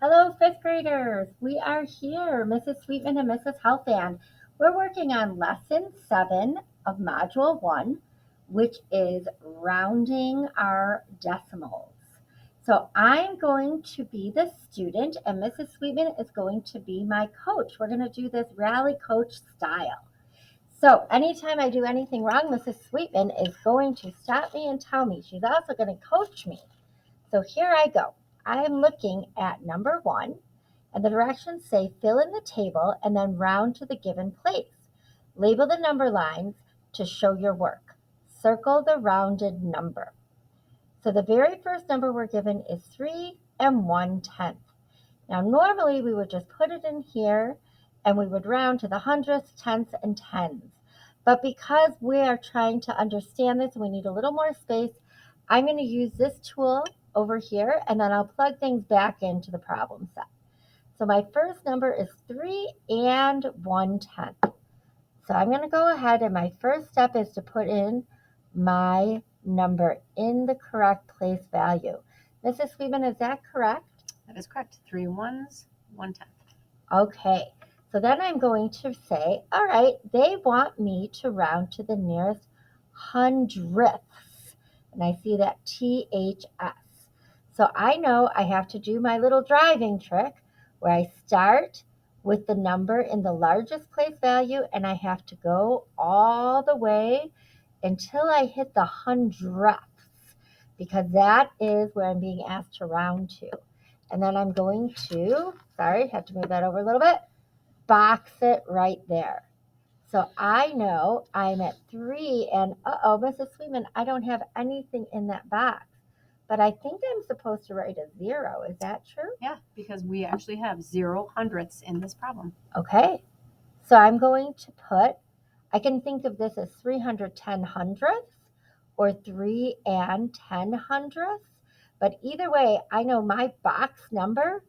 Hello, fifth graders. We are here, Mrs. Sweetman and Mrs. Helfand. We're working on lesson 7 of module 1, which is rounding our decimals. So I'm going to be the student and Mrs. Sweetman is going to be my coach. We're going to do this rally coach style. So anytime I do anything wrong, Mrs. Sweetman is going to stop me and tell me. She's also going to coach me. So here I go. I am looking at number 1, and the directions say fill in the table and then round to the given place. Label the number lines to show your work. Circle the rounded number. So the very first number we're given is 3 and 1/10. Now normally we would just put it in here and we would round to the hundredths, tenths, and tens. But because we are trying to understand this and we need a little more space, I'm going to use this tool over here and then I'll plug things back into the problem set. So my first number is 3 and 1/10. So I'm going to go ahead and my first step is to put in my number in the correct place value. Mrs. Sweetman, is that correct? That is correct. 3 ones, 1/10. Okay, so then I'm going to say, all right, they want me to round to the nearest hundredths. And I see that THS. So I know I have to do my little driving trick where I start with the number in the largest place value and I have to go all the way until I hit the hundredths because that is where I'm being asked to round to. And then I'm going to, sorry, have to move that over a little bit, box it right there. So I know I'm at 3 and, Mrs. Sweetman, I don't have anything in that box. But I think I'm supposed to write a 0. Is that true? Yeah, because we actually have 0 hundredths in this problem. Okay. So I'm going to put, I can think of this as 310 hundredths or 3 and 10 hundredths. But either way, I know my box number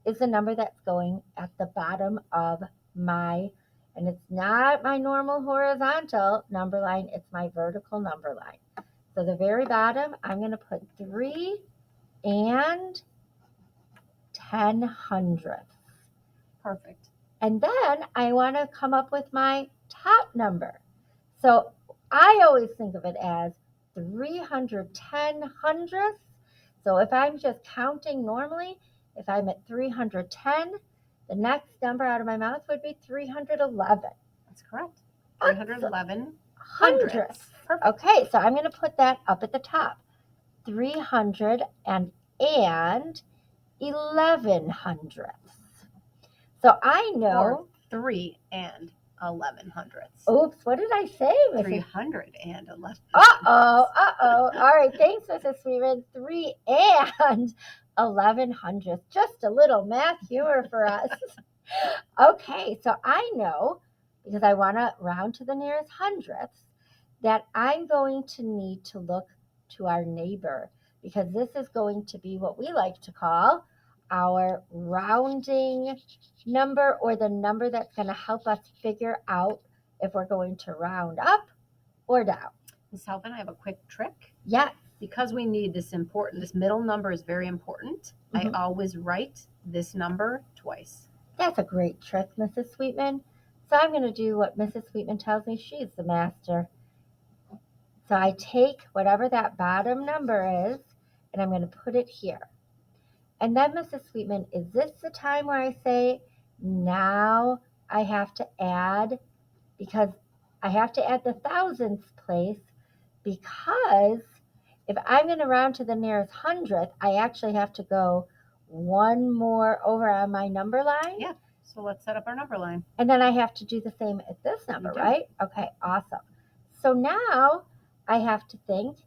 is the number that's going at the bottom of my, and it's not my normal horizontal number line, it's my vertical number line. So the very bottom, I'm going to put 3 and 10 hundredths. Perfect. And then I want to come up with my top number. So I always think of it as 310 hundredths. So if I'm just counting normally, if I'm at 310, the next number out of my mouth would be 311. That's correct. 311 hundredths. Perfect. Okay, so I'm going to put that up at the top. 311 hundredths. So I know. Or 3 and 11 hundredths. Oops, what did I say, Mrs. 311. All right, thanks, Mrs. Sweetman. 3 and 11 hundredths. Just a little math humor for us. Okay, so I know, because I want to round to the nearest hundredths, that I'm going to need to look to our neighbor, because this is going to be what we like to call our rounding number, or the number that's going to help us figure out if we're going to round up or down. Ms. Helfand, I have a quick trick. Yes. Because we need this middle number is very important. I always write this number twice. That's a great trick, Mrs. Sweetman. So I'm going to do what Mrs. Sweetman tells me. She's the master. So I take whatever that bottom number is, and I'm going to put it here. And then, Mrs. Sweetman, is this the time where I say, now I have to add, because I have to add the thousandths place, because if I'm going to round to the nearest hundredth, I actually have to go one more over on my number line. Yeah, so let's set up our number line. And then I have to do the same at this number, right? Okay, awesome. So now I have to think,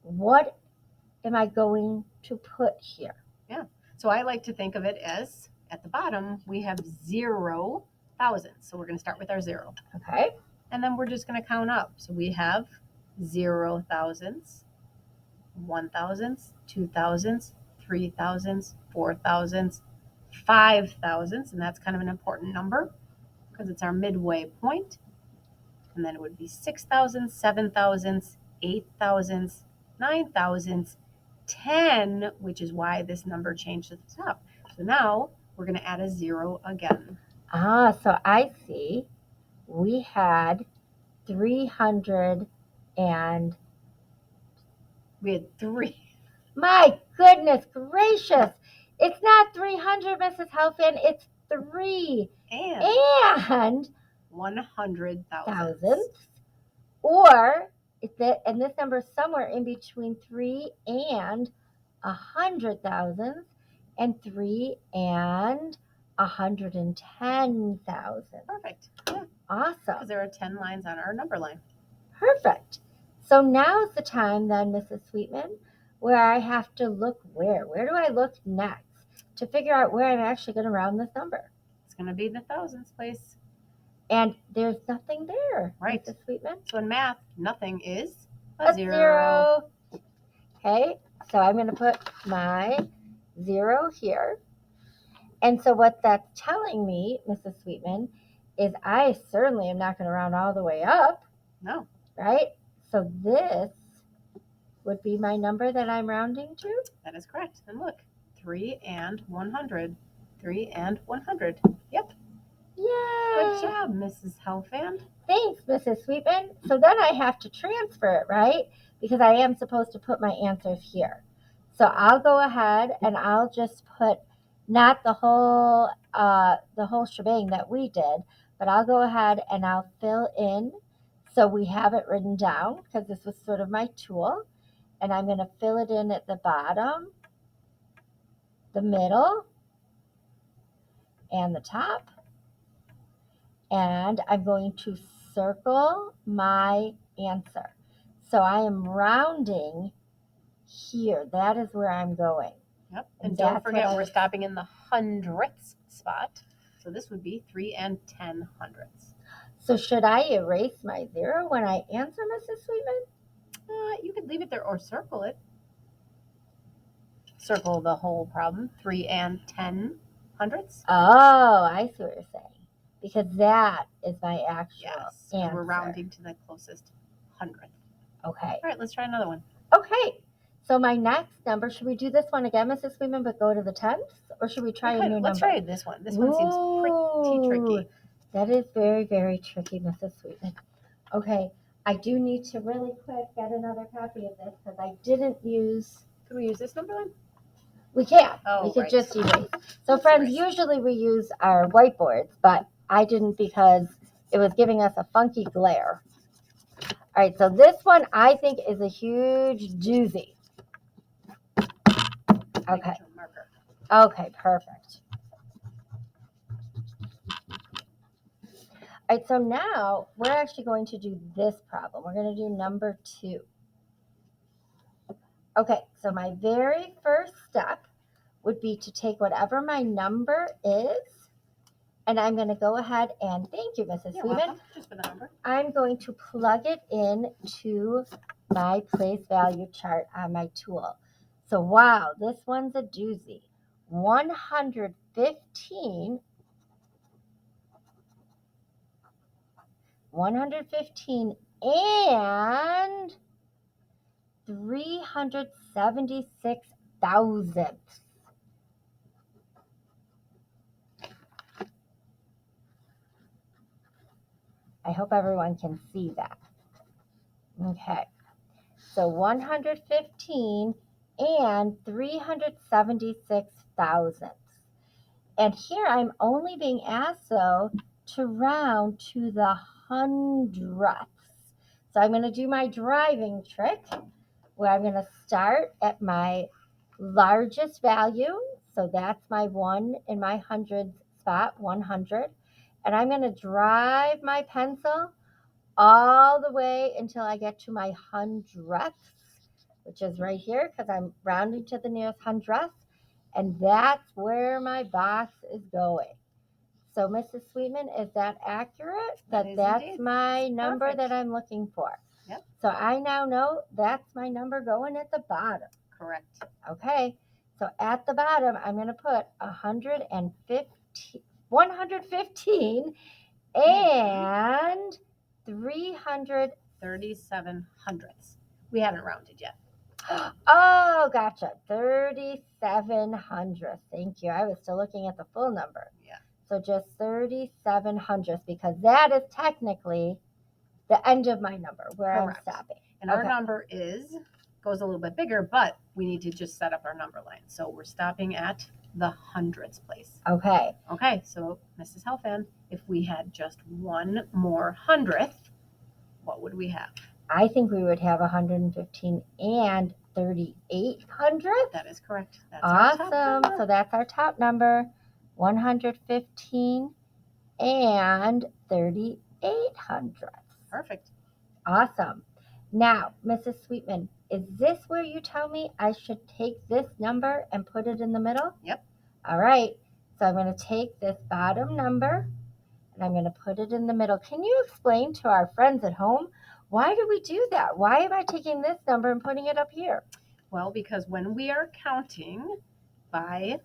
what am I going to put here? Yeah, so I like to think of it as, at the bottom, we have 0 thousandths. So we're going to start with our 0. Okay. And then we're just going to count up. So we have 0 thousandths, 1 thousandths, 2 thousandths, 3 thousandths, 4 thousandths, 5 thousandths, and that's kind of an important number because it's our midway point. And then it would be 6 thousandths, 7 thousandths, 8 thousandths, 9 thousandths, 10, which is why this number changed at the top. So now we're going to add a 0 again. So I see. We had 300 and We had 3. my goodness gracious. It's not 300, Mrs. Helfand. It's 3 And and 100,000. thousandths. Or, and this number is somewhere in between 3 and 100,000 and 3 and 110,000. Perfect. Yeah, Awesome. because there are 10 lines on our number line. Perfect. So now's the time then, Mrs. Sweetman, where I have to look where? Where do I look next to figure out where I'm actually going to round this number? It's going to be the thousands place. And there's nothing there, Right. Mrs. Sweetman. So in math, nothing is A a 0. Okay, so I'm going to put my 0 here. And so what that's telling me, Mrs. Sweetman, is I certainly am not going to round all the way up, No. right? So this would be my number that I'm rounding to. That is correct. And look, 3 and 100. 3 and 100. Yep. Yay! Good job, Mrs. Helfand. Thanks, Mrs. Sweetman. So then I have to transfer it, right? Because I am supposed to put my answers here. So I'll go ahead and I'll just put not the whole shebang that we did, but I'll go ahead and I'll fill in so we have it written down because this was sort of my tool. And I'm going to fill it in at the bottom, the middle, and the top. And I'm going to circle my answer. So I am rounding here. That is where I'm going. Yep. And And don't that's forget, what we're stopping in the hundredths spot. So this would be 3 and 10 hundredths. So should I erase my 0 when I answer, Mrs. Sweetman? You could leave it there or circle it. Circle the whole problem. 3 and 10 hundredths. Oh, I see what you're saying. Because that is my actual Yes. answer. We're rounding to the closest hundredth. Okay. All right, let's try another one. Okay. So my next number, should we do this one again, Mrs. Sweetman, but go to the tenths? Or should we try a new number? Let's try this one. This one seems pretty tricky. That is very, very tricky, Mrs. Sweetman. Okay, I do need to really quick get another copy of this because I didn't use. Could we use this number then? We can. Oh, we could right. just erase. So, Let's friends, erase. usually we use our whiteboards, but I didn't because it was giving us a funky glare. All right, so this one I think is a huge doozy. Okay. Marker. Okay, perfect. All right, so now we're actually going to do this problem. We're going to do number 2. Okay, so my very first step would be to take whatever my number is, and I'm going to go ahead and, thank you, Mrs. You're Sweetman, welcome. Just for the number. I'm going to plug it in to my place value chart on my tool. So, wow, this one's a doozy. 115 and 376 thousandths. I hope everyone can see that. Okay, so 115 and 376 thousandths. And here I'm only being asked, though, to round to the hundredths. So I'm going to do my driving trick where I'm going to start at my largest value. So that's my 1 in my hundreds spot, 100. And I'm going to drive my pencil all the way until I get to my hundredths, which is right here because I'm rounding to the nearest hundredth. And that's where my box is going. So, Mrs. Sweetman, is that accurate? That is That's indeed. my number Perfect. that I'm looking for. Yep. So I now know that's my number going at the bottom. Correct. Okay. So at the bottom, I'm going to put 115 and 300. 37 hundredths. We haven't rounded yet. Oh, gotcha. 3,700. Thank you. I was still looking at the full number. Yeah. So just 3,700 because that is technically the end of my number where Correct. I'm stopping. And our Okay. number goes a little bit bigger, but we need to just set up our number line. So we're stopping at the hundredths place. Okay. Okay, so Mrs. Helfand, if we had just one more hundredth, what would we have? I think we would have 115 and 3,800. That is correct. That's our top Awesome. number. So that's our top number, 115 and 3,800. Perfect. Awesome. Now, Mrs. Sweetman, is this where you tell me I should take this number and put it in the middle? Yep. All right. So I'm going to take this bottom number and I'm going to put it in the middle. Can you explain to our friends at home, why do we do that? Why am I taking this number and putting it up here? Well, because when we are counting by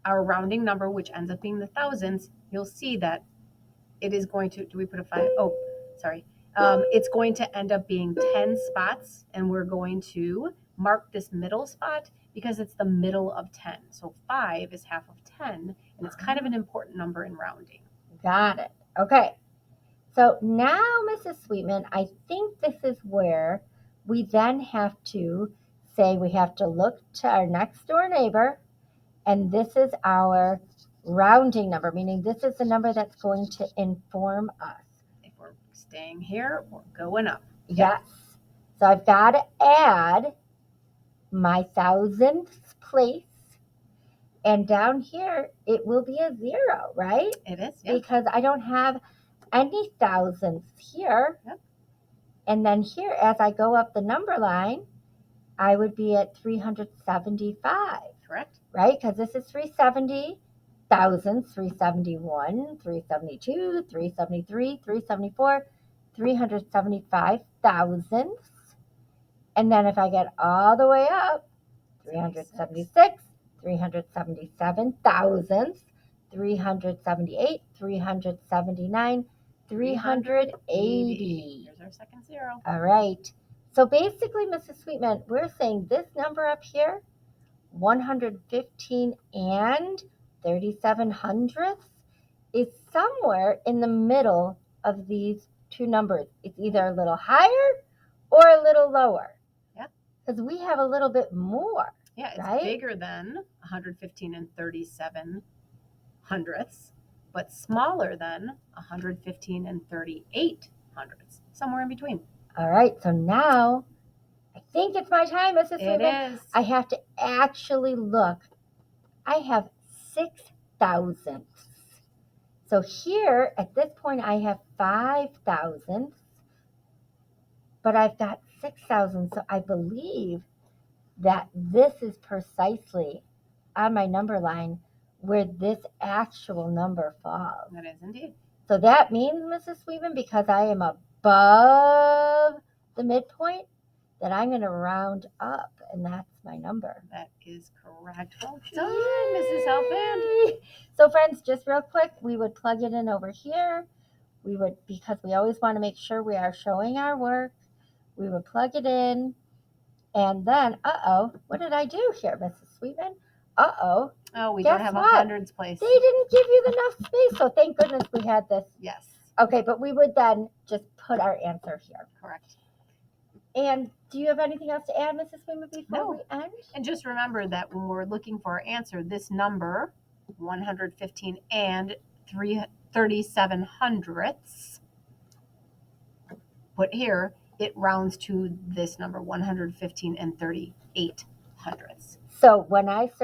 our rounding number, which ends up being the thousands, you'll see that it is going to, do we put a 5? Oh, sorry. It's going to end up being 10 spots, and we're going to mark this middle spot because it's the middle of 10. So 5 is half of 10, and it's kind of an important number in rounding. Got it. Okay. So now, Mrs. Sweetman, I think this is where we then have to say we have to look to our next door neighbor, and this is our rounding number, meaning this is the number that's going to inform us. If we're staying here or going up. Yes. So I've got to add my thousandths place, and down here it will be a 0, right? It is, yeah. Because I don't have any thousandths here. Yep. And then here, as I go up the number line, I would be at 375, Correct. right? Because this is 370 thousandths, 371, 372, 373, 374, 375 thousandths. And then if I get all the way up, 376, 377 thousandths, 378, 379, 380. Here's our second 0. All right. So basically, Mrs. Sweetman, we're saying this number up here, 115 and 37 hundredths, is somewhere in the middle of these two numbers. It's either a little higher or a little lower. Yep. Because we have a little bit more. Yeah, it's right? bigger than 115 and 37 hundredths, but smaller than 115 and 38 hundredths, somewhere in between. All right. So now I think it's my time, Mrs. Sweetman. It is. I have to actually look. I have 6 thousandths. So here, at this point, I have 5 thousandths, but I've got 6 thousandths. So I believe that this is precisely on my number line where this actual number falls. That is indeed. So that means, Mrs. Sweetman, because I am above the midpoint, that I'm going to round up, and that's my number. That is correct. Well done, Mrs. Helfand. Yay! So friends, just real quick, we would plug it in over here. We would, because we always want to make sure we are showing our work, we would plug it in. And then, what did I do here, Mrs. Sweetman? Oh, we Guess don't have what? a hundreds place. They didn't give you enough space, so thank goodness we had this. Yes, Okay, but we would then just put our answer here. correct. And do you have anything else to add, Mrs. Sweetman, before No. we end? And just remember that when we're looking for our answer, this number, 115 and 37 hundredths, put here, it rounds to this number, 115 and 38 hundredths. So when I